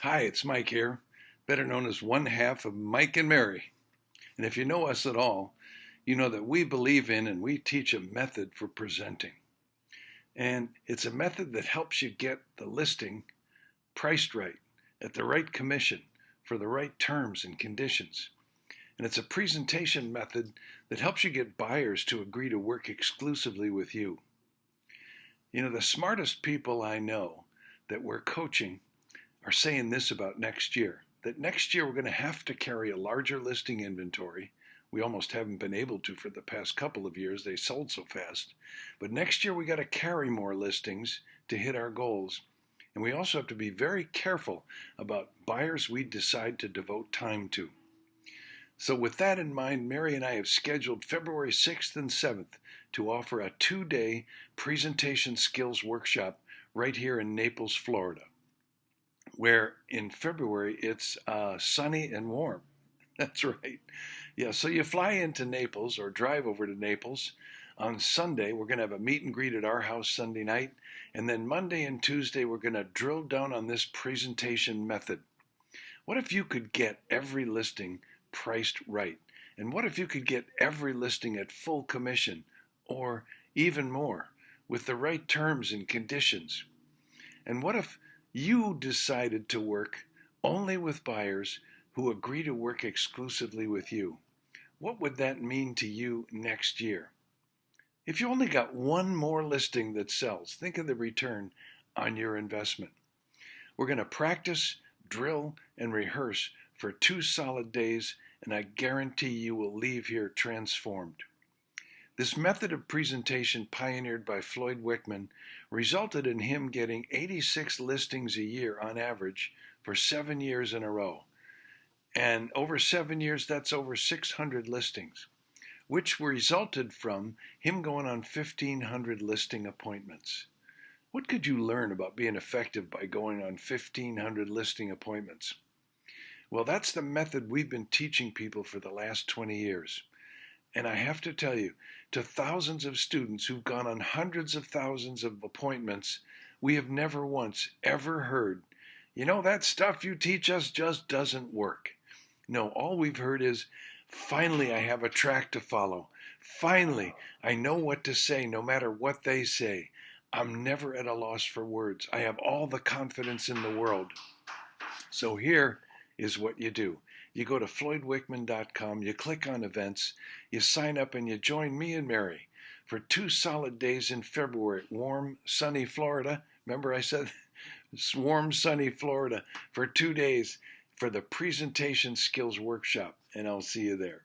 Hi, it's Mike here, better known as one half of Mike and Mary. And if you know us at all, you know that we believe in and we teach a method for presenting. And it's a method that helps you get the listing priced right, at the right commission, for the right terms and conditions. And it's a presentation method that helps you get buyers to agree to work exclusively with you. You know, the smartest people I know that we're coaching are saying this about next year, that next year we're going to have to carry a larger listing inventory. We almost haven't been able to for the past couple of years. They sold so fast. But next year we got to carry more listings to hit our goals. And we also have to be very careful about buyers we decide to devote time to. So with that in mind, Mary and I have scheduled February 6th and 7th to offer a 2-day presentation skills workshop right here in Naples, Florida, where in February it's sunny and warm. That's right. Yeah, so you fly into Naples or drive over to Naples. On Sunday, we're going to have a meet and greet at our house Sunday night. And then Monday and Tuesday, we're going to drill down on this presentation method. What if you could get every listing priced right? And what if you could get every listing at full commission or even more with the right terms and conditions? And what if you decided to work only with buyers who agree to work exclusively with you? What would that mean to you next year? If you only got one more listing that sells, think of the return on your investment. We're going to practice, drill, and rehearse for 2 solid days, and I guarantee you will leave here transformed. This method of presentation, pioneered by Floyd Wickman, resulted in him getting 86 listings a year on average for 7 years in a row. And over 7 years, that's over 600 listings, which resulted from him going on 1,500 listing appointments. What could you learn about being effective by going on 1,500 listing appointments? Well, that's the method we've been teaching people for the last 20 years. And I have to tell you, to thousands of students who've gone on hundreds of thousands of appointments, we have never once ever heard, you know, that stuff you teach us just doesn't work. No, all we've heard is, finally I have a track to follow. Finally, I know what to say no matter what they say. I'm never at a loss for words. I have all the confidence in the world. So here is what you do. You go to floydwickman.com, you click on events, you sign up, and you join me and Mary for 2 solid days in February at warm, sunny Florida. Remember I said it's warm, sunny Florida for 2 days for the presentation skills workshop, and I'll see you there.